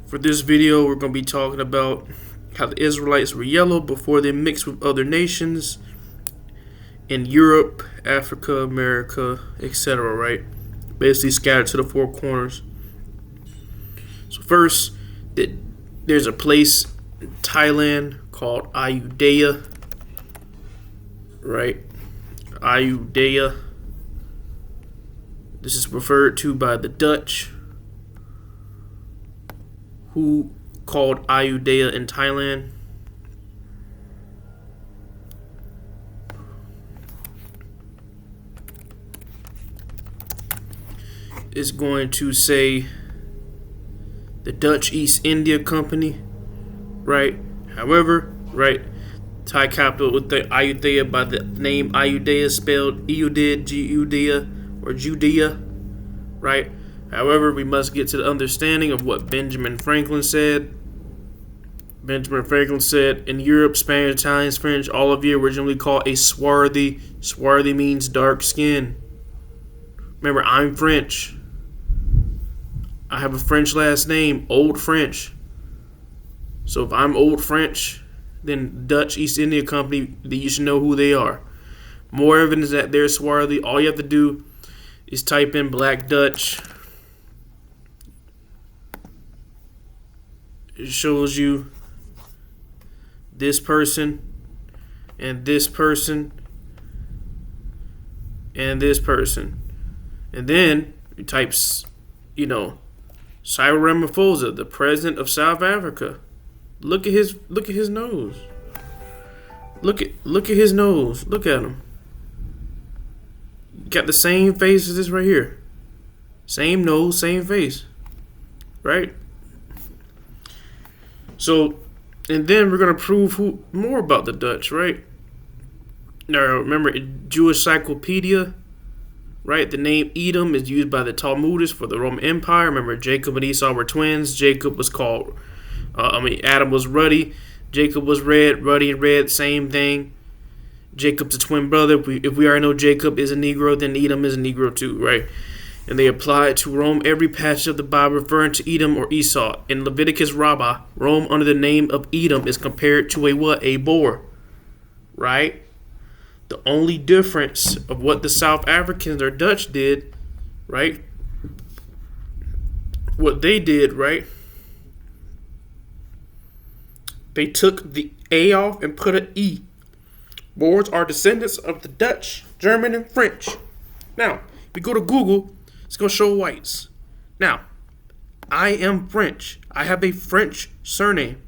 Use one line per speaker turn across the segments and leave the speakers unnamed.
For this video, we're going to be talking about how the Israelites were yellow before they mixed with other nations in Europe, Africa, America, etc., right? Basically scattered to the four corners. So first, there's a place in Thailand called Ayutthaya, right? Ayutthaya. This is referred to by the Dutch, who called Ayutthaya in Thailand. Is going to say the Dutch East India Company, right? However, right, Thai capital with the Ayutthaya by the name Ayutthaya, spelled Eudid, G-U-D-A, or Judea, right? However, we must get to the understanding of what Benjamin Franklin said. Benjamin Franklin said, in Europe, Spanish, Italian, French, all of you originally called a swarthy. Swarthy means dark skin. Remember, I'm French. I have a French last name, Old French. So if I'm Old French, then Dutch East India Company, you should know who they are. More evidence that they're swarthy. All you have to do is type in Black Dutch. It shows you this person and this person and this person. And then you type, Cyril Ramaphosa, the president of South Africa. Look at his nose. Look at his nose. Look at him. Got the same face as this right here. Same nose, same face. Right? So, and then we're gonna prove more about the Dutch, right? Now remember, Jewish Encyclopedia, right? The name Edom is used by the Talmudists for the Roman Empire. Remember, Jacob and Esau were twins. Jacob was called, Adam was ruddy. Jacob was red. Ruddy and red, same thing. Jacob's a twin brother. If we already know Jacob is a Negro, then Edom is a Negro too, right? And they apply it to Rome. Every passage of the Bible referring to Edom or Esau. In Leviticus Rabbah, Rome under the name of Edom is compared to a what? A boar, right? The only difference of what the South Africans or Dutch did, right? What they did, right? They took the A off and put an E. Boers are descendants of the Dutch, German, and French. Now, if we go to Google, it's going to show whites. Now, I am French. I have a French surname.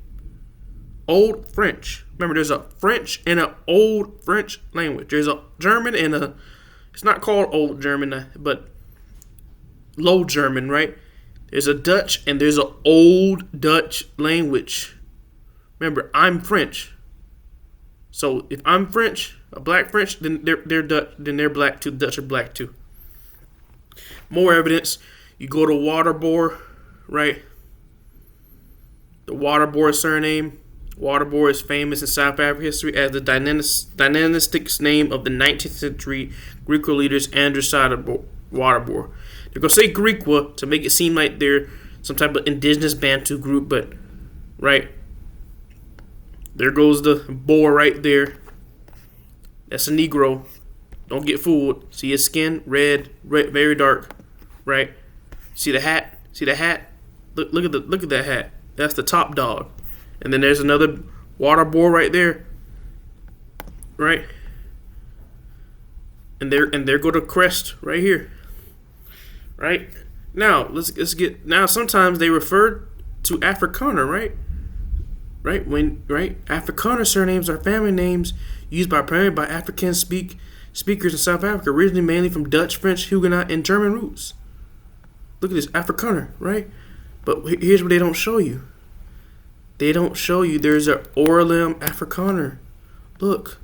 Old French. Remember, there's a French and an Old French language. There's a German and it's not called Old German, but Low German, right? There's a Dutch and there's an Old Dutch language. Remember, I'm French. So if I'm French, a black French, then they're Dutch, then they're black too. Dutch are black too. More evidence. You go to Waterboer, right? The Waterboer surname. Waterboer is famous in South African history as the dynastic name of the 19th century Griqua leaders Andrewside Waterboer. They're going to say Griqua to make it seem like they're some type of indigenous Bantu group, but, right? There goes the Boer right there. That's a Negro. Don't get fooled. See his skin? Red, very dark, right? See the hat? See the hat? Look at that hat. That's the top dog. And then there's another water boar right there, right? And there go the crest right here, right? Now let's get now. Sometimes they refer to Afrikaner, right? Right? Afrikaner surnames are family names used primarily by African speakers in South Africa, originally mainly from Dutch, French, Huguenot, and German roots. Look at this, Afrikaner, right? But here's what they don't show you. They don't show you there's a Orlem Afrikaner. Look.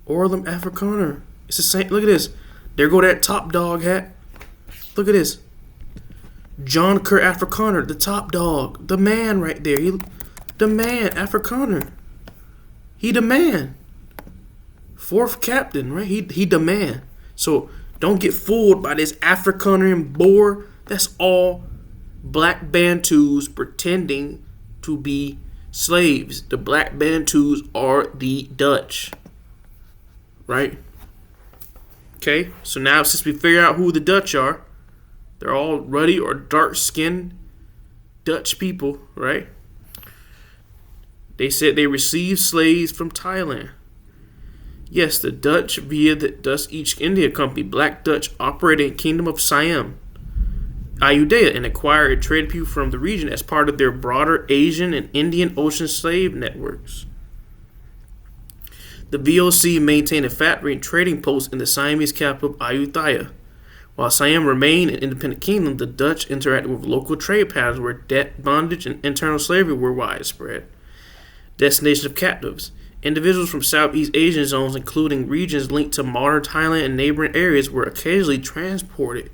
Orlem Afrikaner. It's the same. Look at this. There go that top dog hat. Look at this. John Kerr Afrikaner, the top dog. The man right there. The man, Afrikaner. He the man. Fourth captain, right? He the man. So don't get fooled by this Afrikaner and Boer. That's all black Bantus pretending to be slaves. The black Bantus are the Dutch. Right? Okay, so now since we figure out who the Dutch are, they're all ruddy or dark-skinned Dutch people, right? They said they received slaves from Thailand. Yes, the Dutch via the Dutch East India Company, Black Dutch, operated in Kingdom of Siam, Ayutthaya, and acquired and traded people from the region as part of their broader Asian and Indian Ocean slave networks. The VOC maintained a factory and trading post in the Siamese capital of Ayutthaya. While Siam remained an independent kingdom, the Dutch interacted with local trade patterns where debt, bondage, and internal slavery were widespread. Destination of captives. Individuals from Southeast Asian zones, including regions linked to modern Thailand and neighboring areas, were occasionally transported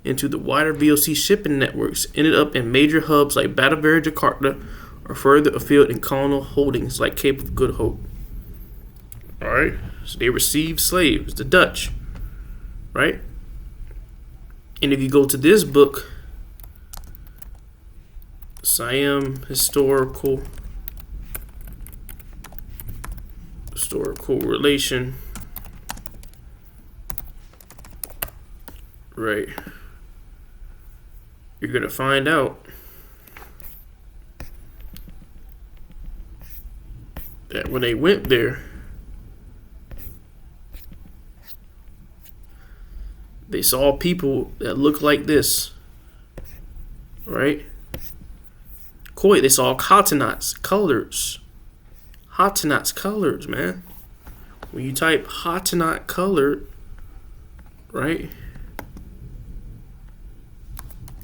into the wider VOC shipping networks, ended up in major hubs like Batavia, Jakarta, or further afield in colonial holdings like Cape of Good Hope. Alright, so they received slaves, the Dutch, right? And if you go to this book, Siam Historical Relation, right, you're going to find out that when they went there, they saw people that looked like this, right? Khoi, they saw Hatanats, colors. Hatanats, colors, man. When you type Hatanat colored, right?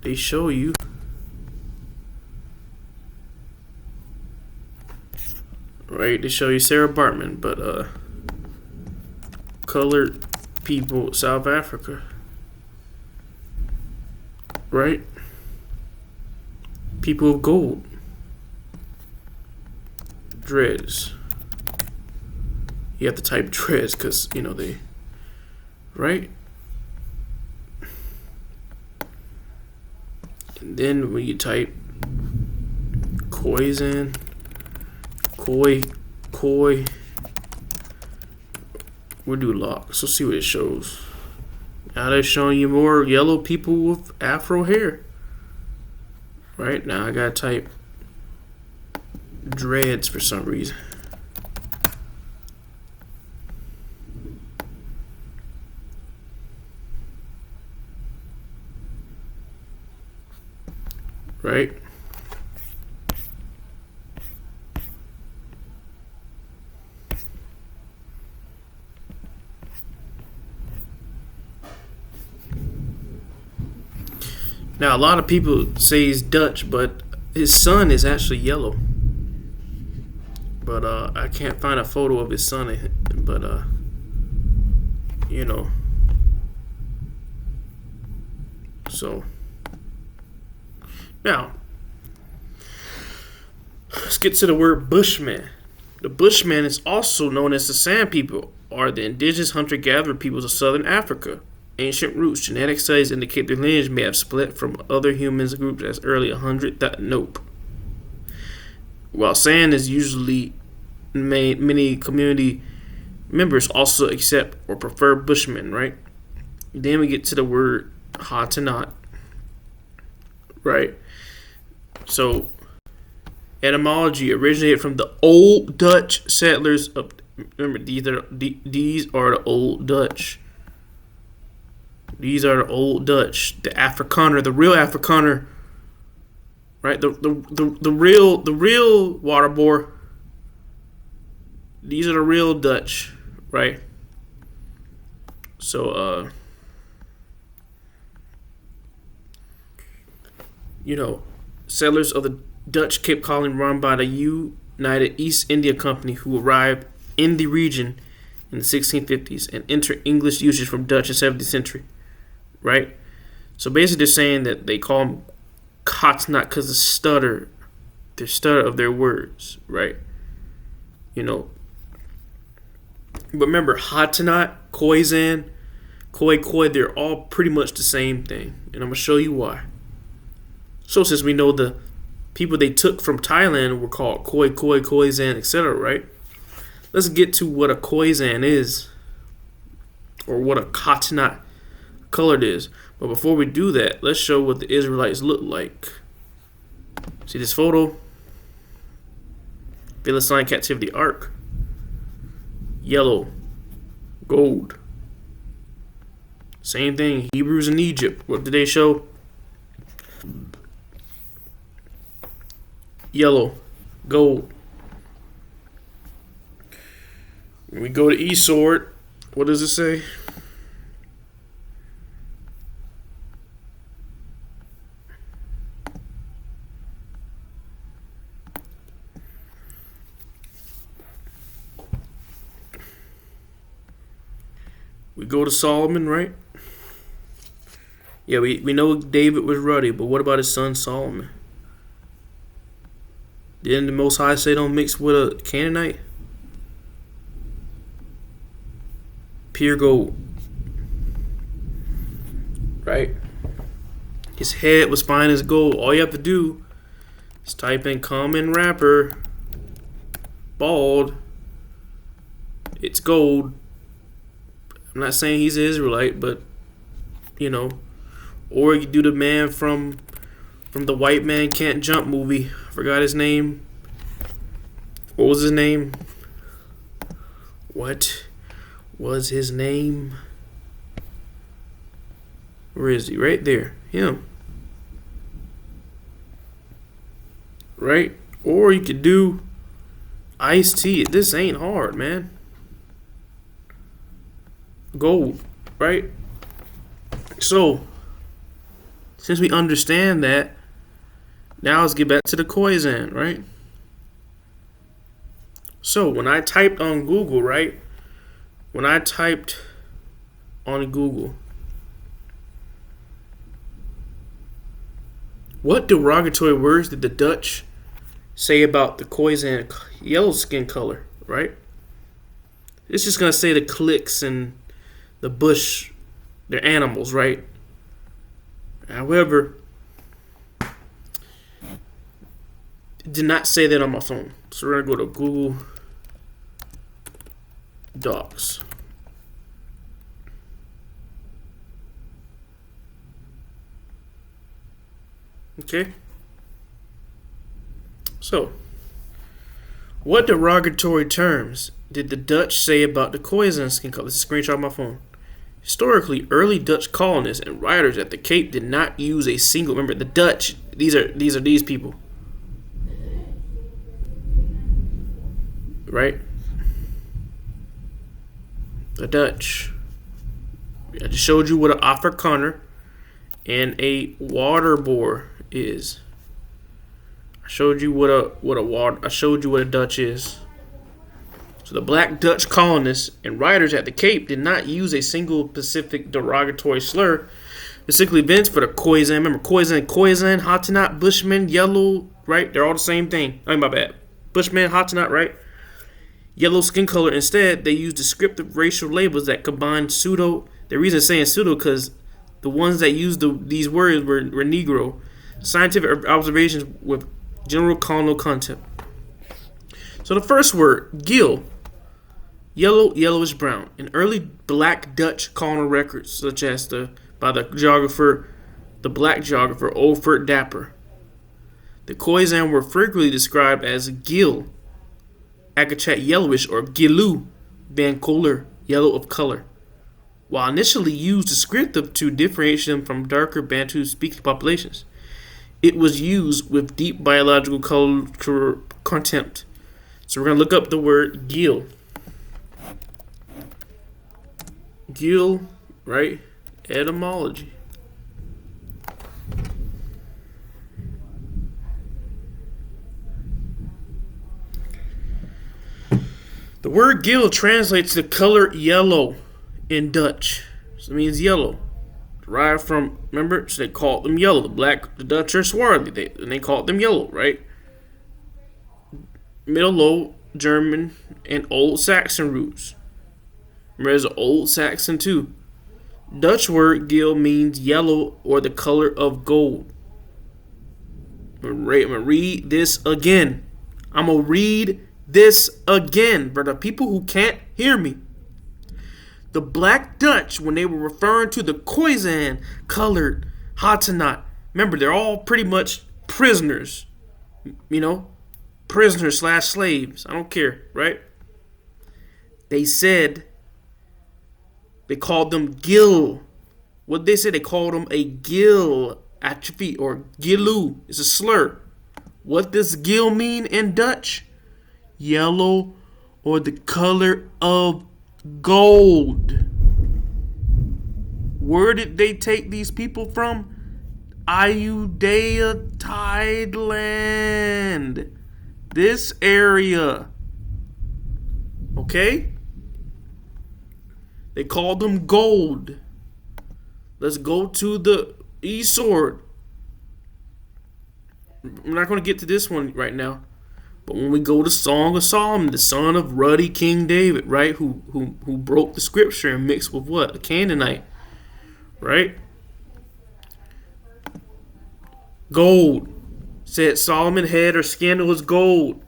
They show you. Right, they show you Sarah Bartman, but colored people, South Africa. Right? People of gold. Dreads. You have to type dreads because, you know, they... Right? And then when you type Khoisan, Khoi, we'll do locks. Let's see what it shows. Now they're showing you more yellow people with afro hair. Right, now I gotta type dreads for some reason. Right? Now, a lot of people say he's Dutch, but his son is actually yellow. But I can't find a photo of his son. But you know, so now let's get to the word Bushman. The Bushmen is also known as the San people, or the indigenous hunter-gatherer peoples of southern Africa. Ancient roots. Genetic studies indicate their lineage may have split from other humans groups as early 100. Nope. While San is usually many community members also accept or prefer Bushmen, right? Then we get to the word Hatanat, right? So, etymology originated from the Old Dutch settlers of. Remember, these are the Old Dutch. These are the Old Dutch, the Afrikaner, the real Afrikaner, right? The real waterboar. These are the real Dutch, right? So you know, settlers of the Dutch Cape Colony run by the United East India Company, who arrived in the region in the 1650s and entered English usage from Dutch in the 17th century. Right? So basically they're saying that they call them Hatanat because the stutter of their words, right? You know. But remember, Hatanat, Khoisan, Khoi, they're all pretty much the same thing. And I'm going to show you why. So since we know the people they took from Thailand were called Khoisan, etc., right? Let's get to what a Khoisan is, or what a Khatanat colored is. But before we do that, let's show what the Israelites look like. See this photo? Philistine Captivity Ark. Yellow. Gold. Same thing. Hebrews in Egypt. What did they show? Yellow. Gold. When we go to Esword, what does it say? We go to Solomon, right? Yeah, we know David was ruddy, but what about his son Solomon? Didn't the Most High say don't mix with a Canaanite? Pure gold. Right? His head was fine as gold. All you have to do is type in common wrapper, bald, it's gold. I'm not saying he's an Israelite, but you know, or you do the man from the White Man Can't Jump movie. I forgot his name. What was his name? What was his name? Where is he? Right there. Him. Right? Or you could do Ice-T. This ain't hard, man. Gold, right? So, since we understand that, now let's get back to the Khoisan, right? So, when I typed on Google, right? When I typed on Google, what derogatory words did the Dutch say about the Khoisan yellow skin color, right? It's just going to say the clicks and the bush, they're animals, right? However, it did not say that on my phone. So we're going to go to Google Docs. Okay. So, what derogatory terms did the Dutch say about the Khoisan skin color? This is a screenshot of my phone. Historically, early Dutch colonists and writers at the Cape did not use a single. Remember, the Dutch. These are these people, right? The Dutch. I just showed you what an Afrikaner and a waterboard is. I showed you what a Dutch is. So the black Dutch colonists and writers at the Cape did not use a single specific derogatory slur, specifically events for the Khoisan. Remember, Khoisan, Khatanat, Bushmen, yellow, right? They're all the same thing. Oh, my bad. Bushmen, Khatanat, right? Yellow skin color. Instead, they used descriptive racial labels that combined pseudo. The reason it's saying pseudo because the ones that used these words were Negro. Scientific observations with general colonial contempt. So the first word, Geel, yellow, yellowish brown. In early black Dutch colonial records, such as the black geographer Olfert Dapper, the Khoisan were frequently described as Geel, Akachat yellowish, or Gilu, Bankoler, yellow of color. While initially used descriptive to differentiate them from darker Bantu-speaking populations, it was used with deep biological contempt. So we're going to look up the word Geel. Geel, right? Etymology. The word Geel translates to color yellow in Dutch. So it means yellow. Derived from, remember, so they called them yellow. The Dutch are swarthy, and they called them yellow, right? Middle Low German and Old Saxon roots. Remember, there's an Old Saxon too. Dutch word Geel means yellow or the color of gold. I'm gonna read this again. I'm gonna read this again, for the people who can't hear me. The Black Dutch, when they were referring to the Khoisan colored Hatanat, remember they're all pretty much prisoners, prisoners / slaves. I don't care, right? They said they called them Geel. What they said, they called them a Geel atrophy or Gilu. It's a slur. What does Geel mean in Dutch? Yellow or the color of gold. Where did they take these people from? Ayutthaya, Thailand. This area. Okay? They called them gold. Let's go to the E-sword. I'm not going to get to this one right now. But when we go to Song of Solomon, the son of ruddy King David, right? Who broke the scripture and mixed with what? A Canaanite. Right? Gold. Said Solomon head or skin was gold.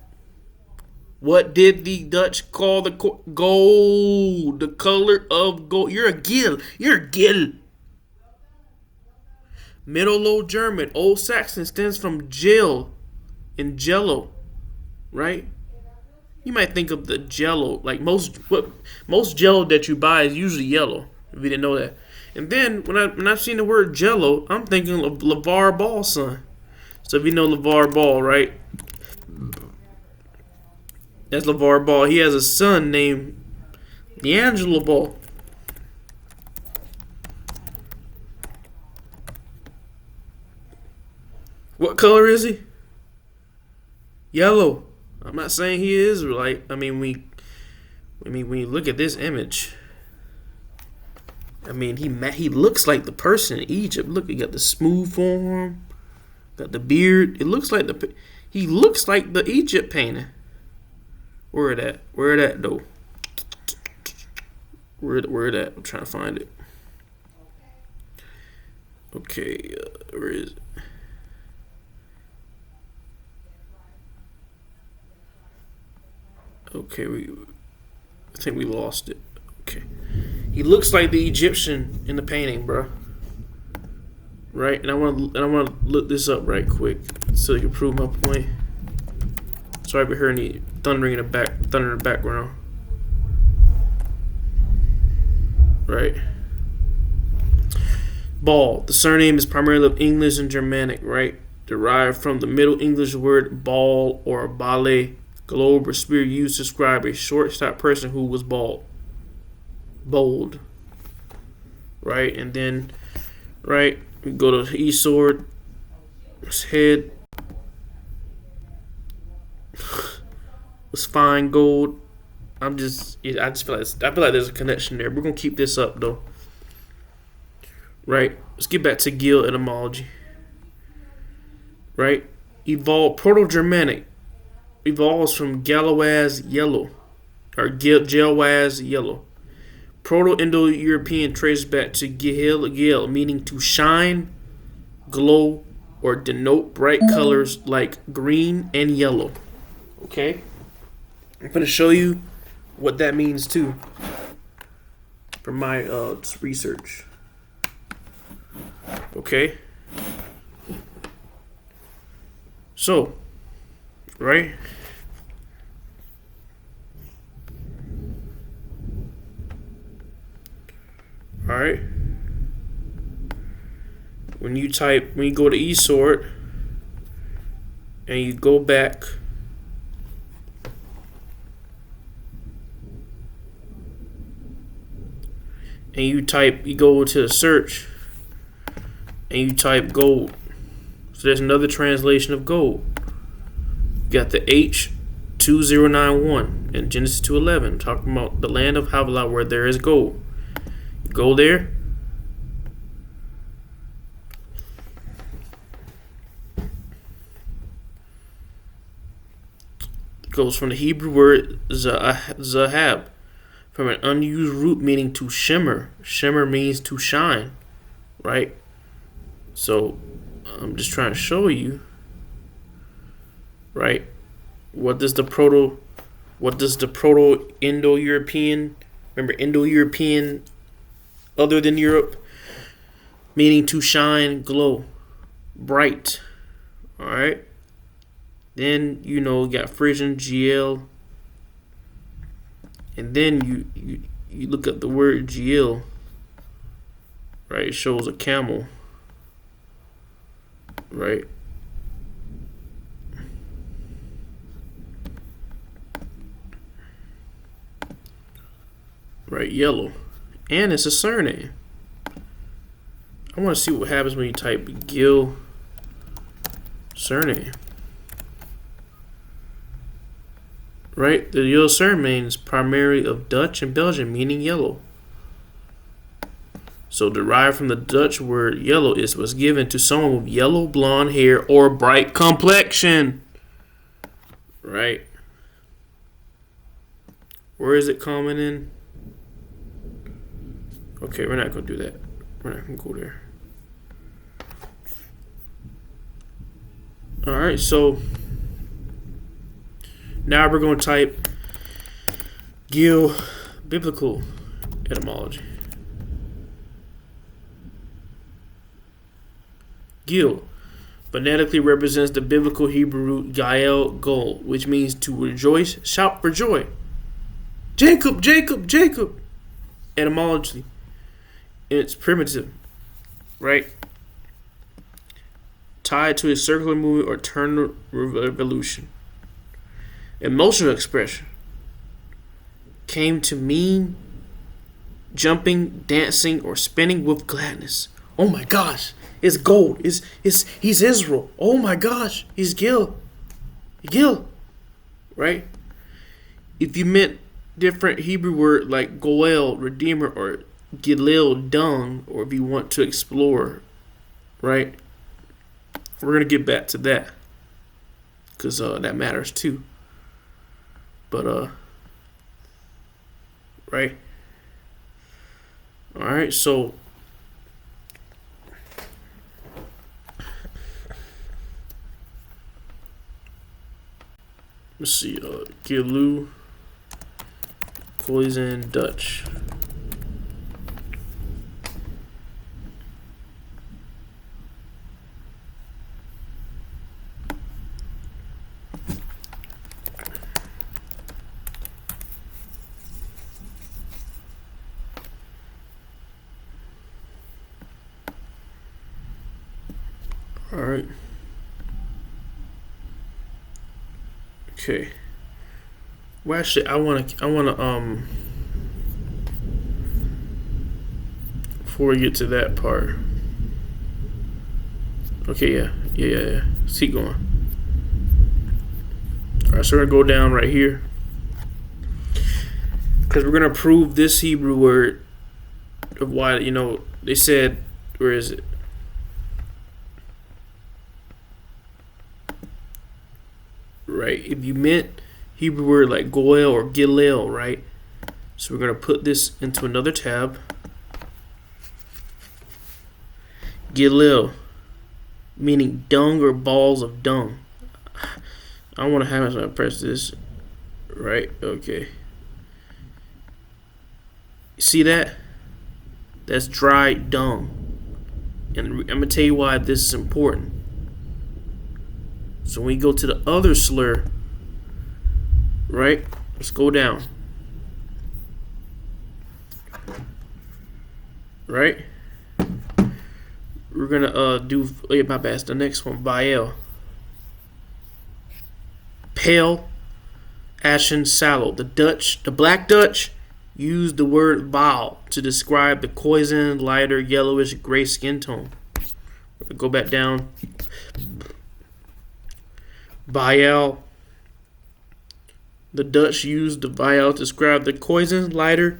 What did the Dutch call the gold? The color of gold. You're a Geel. You're a Geel. Middle Low German, Old Saxon stems from Geel and Jello, right? You might think of the Jello, like most Jello that you buy is usually yellow. If you didn't know that. And then when I've seen the word Jello, I'm thinking of LeVar Ball's son. So if you know LeVar Ball, right? That's LeVar Ball. He has a son named D'Angelo Ball. What color is he? Yellow. I'm not saying he is Israelite. I mean, when you look at this image, I mean, he looks like the person in Egypt. Look, he got the smooth form, got the beard. He looks like the Egypt painting. Where it at? Where it at though? Where it at? I'm trying to find it. Okay, where is it? Okay, I think we lost it. Okay, he looks like the Egyptian in the painting, bro. Right, and I want to look this up right quick so you can prove my point. Sorry if you hear any thunder in the background. Right. Ball. The surname is primarily of English and Germanic, right? Derived from the Middle English word ball or bale, globe or spear used to describe a short, stout person who was bold. Right, and then, right, we go to E-sword, his head was fine gold. I just feel like there's a connection there. We're gonna keep this up though. Right, let's get back to Geel etymology. Right, Proto-Germanic evolves from Galois yellow, or Galois yellow. Proto-Indo-European traces back to Geel, meaning to shine, glow, or denote bright colors like green and yellow. Okay? I'm going to show you what that means too from my research. Okay? So, right? Alright. When you go to E-sword and you go back and you go to the search and you type gold. So there's another translation of gold. You got the H2091 in Genesis 2:11 talking about the land of Havilah where there is gold. Go there. It goes from the Hebrew word Zahab, from an unused root meaning to shimmer. Shimmer means to shine, right? So I'm just trying to show you right? What does the Proto-Indo-European, remember Indo-European, other than Europe, meaning to shine, glow, bright. All right. Then you got Frisian, Geel, and then you look at the word Geel, right? It shows a camel, right? Right, yellow, and it's a surname. I want to see what happens when you type Geel surname. Right, the Geel surname is primarily of Dutch and Belgian, meaning yellow. So derived from the Dutch word yellow, it was given to someone with yellow blonde hair or bright complexion. Right. Where is it common in? Okay, we're not going to do that. We're not going to go there. Alright, so now we're going to type Geel biblical etymology. Geel phonetically represents the biblical Hebrew root Gael Gol, which means to rejoice, shout for joy. Jacob, Jacob, Jacob. Etymology. It's primitive, right? Tied to a circular movement or turn revolution. Emotional expression came to mean jumping, dancing, or spinning with gladness. Oh my gosh, it's gold. He's Israel. Oh my gosh, he's Geel. Geel, right? If you meant different Hebrew word like Goel, Redeemer, or Gilil, Dung, or if you want to explore, right? We're going to get back to that because that matters too. But, right? Alright, so let's see, Gilu, Khoisan, Dutch. All right. Okay. Well, actually, I wanna before we get to that part. Okay, yeah. Let's keep going. All right, so we're gonna go down right here because we're gonna prove this Hebrew word of why they said, where is it? Right, if you meant Hebrew word like Goel or Gilel, right? So we're going to put this into another tab. Gilel, meaning dung or balls of dung. I don't want to have it, press this. Right, okay. See that? That's dried dung. And I'm going to tell you why this is important. So when we go to the other slur, right? Let's go down. Right? We're gonna do my bad. The next one, Bael. Pale, ashen, sallow. The Black Dutch used the word Baal to describe the Khoisan, lighter, yellowish, gray skin tone. Go back down. Bael. The Dutch used the Bael to describe the Khoisan, lighter,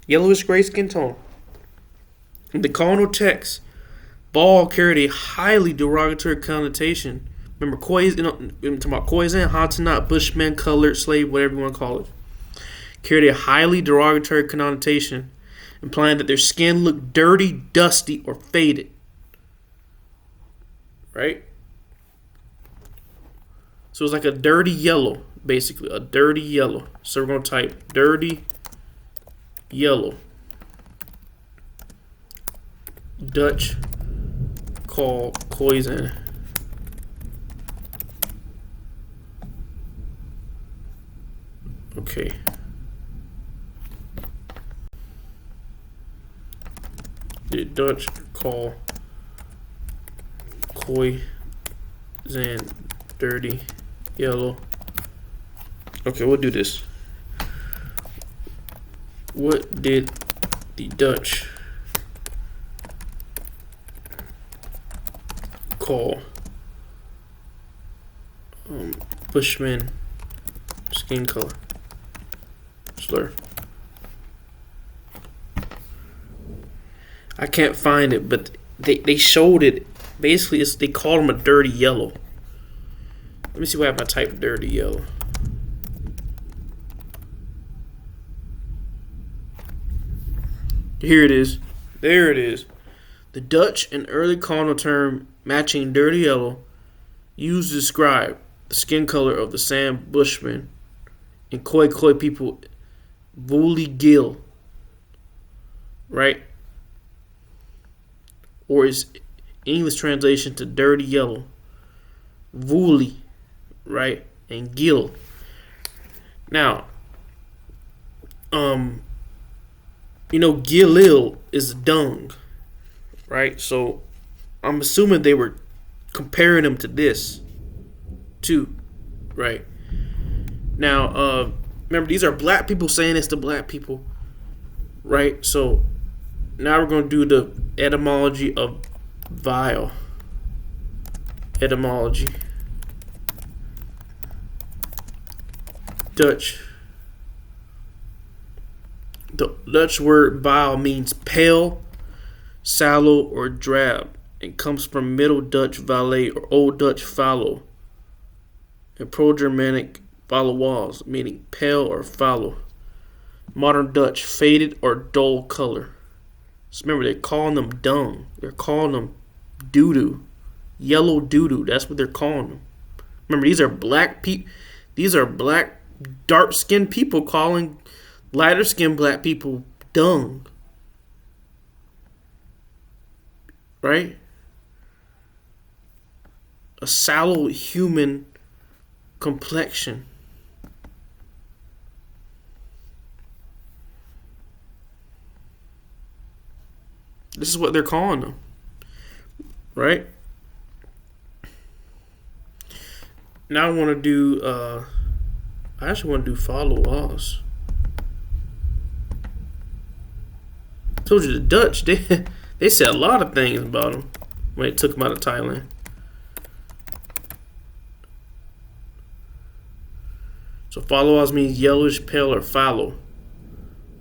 yellowish gray skin tone. In the colonial text, Baal carried a highly derogatory connotation. Remember, talking about Khoisan, Hatanat, Bushmen, colored, slave, whatever you want to call it. Carried a highly derogatory connotation, implying that their skin looked dirty, dusty, or faded. Right? So it's like a dirty yellow, basically a dirty yellow. So we're gonna type dirty yellow. Dutch call Khoisan. Okay. The Dutch call Khoisan dirty yellow. Okay, we'll do this. What did the Dutch call Bushmen skin color slur? I can't find it, but they showed it. Basically, they called them a dirty yellow. Let me see what I type dirty yellow. Here it is. There it is. The Dutch, an early colonial term matching dirty yellow, used to describe the skin color of the San Bushmen and Khoi people, Geel, right? Or is English translation to dirty yellow, Vuli, right? And Geel. Now, Geel is dung, right? So I'm assuming they were comparing them to this too, right? Now, remember, these are black people saying this to black people, right? So now we're going to do the etymology of vile. Etymology. Dutch. The Dutch word vile means pale, sallow, or drab, and comes from Middle Dutch valet or Old Dutch fallow, and Pro-Germanic valois, meaning pale or fallow. Modern Dutch, faded or dull color. So remember, they're calling them dung. They're calling them doo-doo. Yellow doo-doo. That's what they're calling them. Remember, these are black people. These are black, dark-skinned people calling lighter-skinned black people dung. Right? A sallow human complexion. This is what they're calling them. Right? Now I want to do, I actually want to do follow us. Told you the Dutch, they said a lot of things about them when they took them out of Thailand. So follow us means yellowish, pale, or fallow.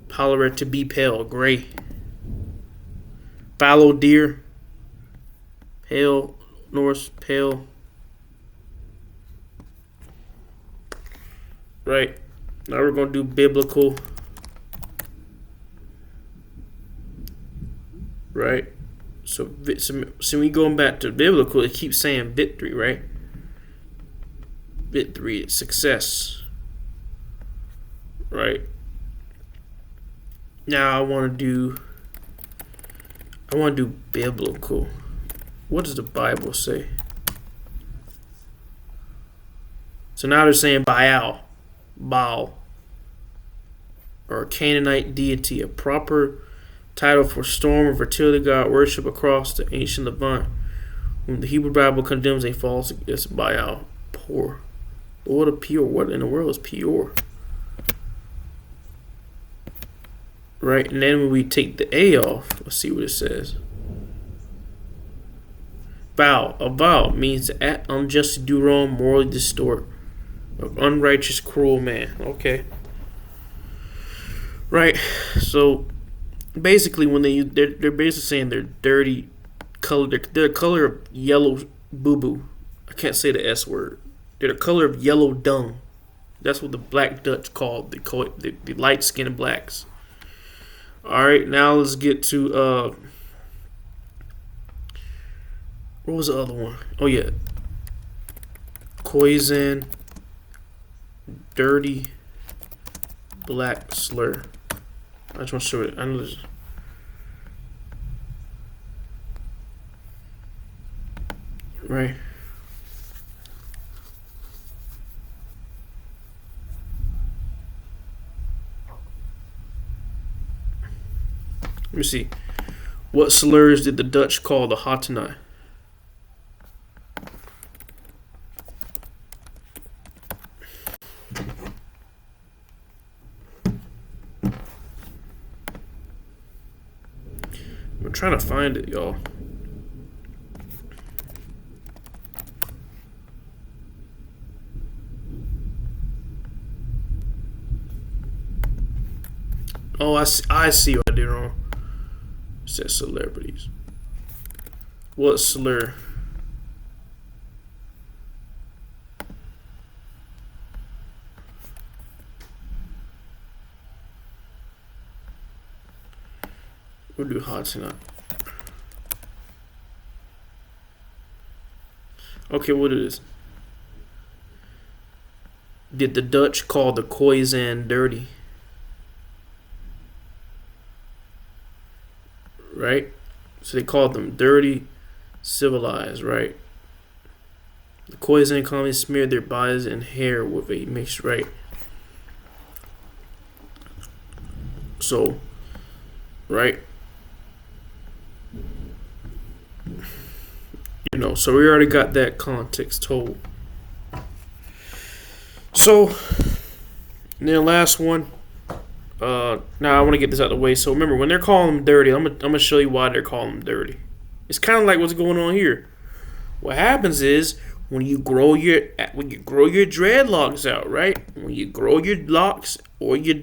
Pallor, to be pale, gray. Fallow deer, pale, Norse, pale. Right. Now we're going to do biblical. Right. So we going back to biblical, it keeps saying victory, right? Victory, success. Right. Now I want to do biblical. What does the Bible say? So now they're saying Baal, or a Canaanite deity, a proper title for storm or fertility god worship across the ancient Levant, whom the Hebrew Bible condemns a false against Baal. Poor. What a pure. What in the world is pure? Right, and then when we take the A off, let's see what it says. A vow means to act unjustly, do wrong, morally distort, of unrighteous, cruel man. Okay. Right. So basically, when they're basically saying they're dirty color. They're the color of yellow boo boo. I can't say the S word. They're the color of yellow dung. That's what the black Dutch called the light skinned blacks. All right, now let's get to what was the other one? Oh yeah, Khoisan dirty black slur. I just want to show it. I know this. Right. Let me see. What slurs did the Dutch call the Hatenai? I'm trying to find it, y'all. Oh, I see what I did wrong. It says celebrities. What slur? We'll do hot tonight. Okay, what is this? Did the Dutch call the Khoisan dirty? Right? So they called them dirty, civilized, right? The Khoisan colonists smeared their bodies and hair with a mix, right? So, right? You know, so we already got that context told. So, and then last one. Now I want to get this out of the way. So remember, when they're calling them dirty, I'm gonna show you why they're calling them dirty. It's kind of like what's going on here. What happens is when you grow your dreadlocks out, right? When you grow your locks or your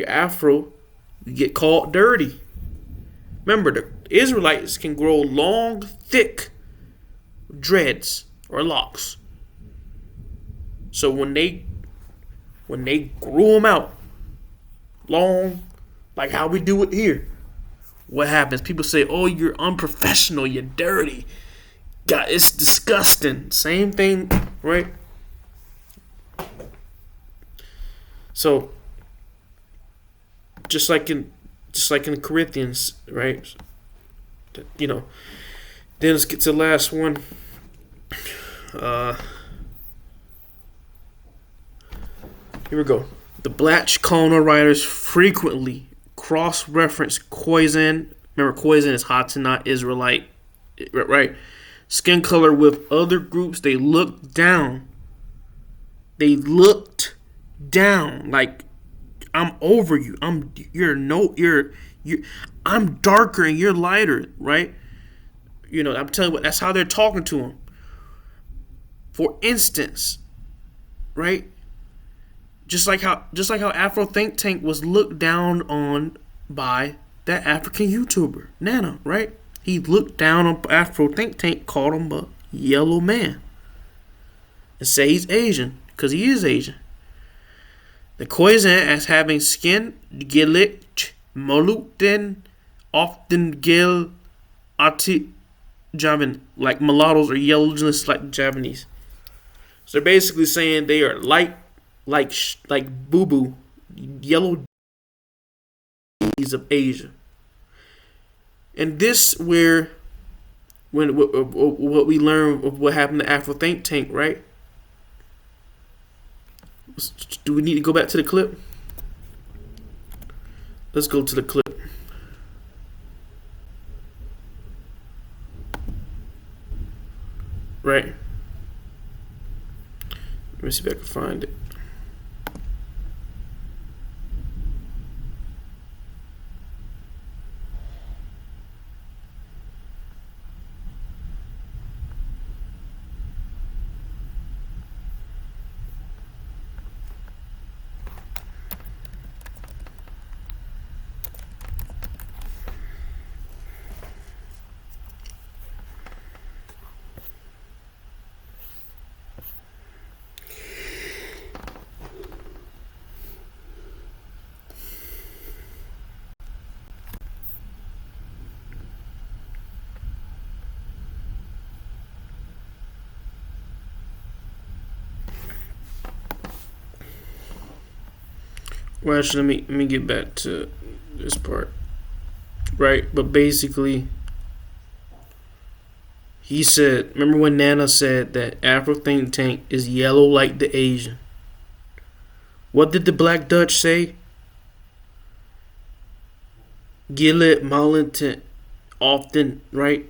afro, you get called dirty. Remember, the Israelites can grow long, thick dreads or locks. So when they grew them out long, like how we do it here, what happens? People say, "Oh, you're unprofessional. You're dirty. God, it's disgusting." Same thing, right? So, just like in Corinthians, right? You know. Then let's get to the last one. Here we go. The black colonial writers frequently cross-reference Khoisan. Remember, Khoisan is Hatenai, Israelite, right? Skin color with other groups. They looked down. Like, I'm over you. I'm darker and you're lighter, right? You know, I'm telling you what, that's how they're talking to him. For instance, right? Just like how Afro Think Tank was looked down on by that African YouTuber, Nana, right? He looked down on Afro Think Tank, called him a yellow man, and say he's Asian, because he is Asian. The Khoisan as having skin, gelit, moluten, often gel, ati, Javan, like mulattoes or yellowness like Javanese. So they're basically saying they are light, like boo-boo, yellow of Asia. And this where what we learn of what happened to Afro Think Tank, right? Do we need to go back to the clip? Let's go to the clip. Right. Let me see if I can find it. Well, actually, let me get back to this part, right? But basically, he said, remember when Nana said that Afro think tank is yellow like the Asian? What did the Black Dutch say? Gillet Malintent often, right?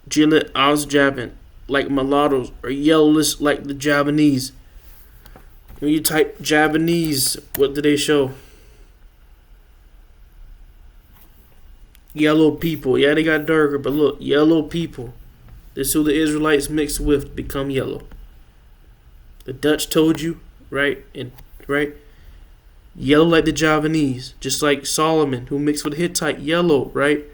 Gillet Osjavan, like mulattoes, or yellowish like the Javanese. When you type Javanese, what do they show? Yellow people. Yeah, they got darker, but look, yellow people. This is who the Israelites mix with to become yellow. The Dutch told you, right? And right? Yellow like the Javanese, just like Solomon, who mixed with Hittite, yellow, right?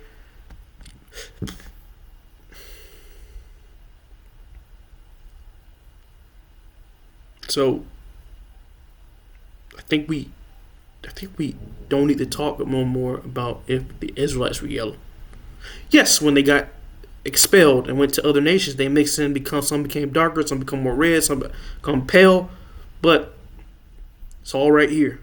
So I think we don't need to talk no more about if the Israelites were yellow. Yes, when they got expelled and went to other nations, they mixed in, some became darker, some become more red, some become pale, but it's all right here.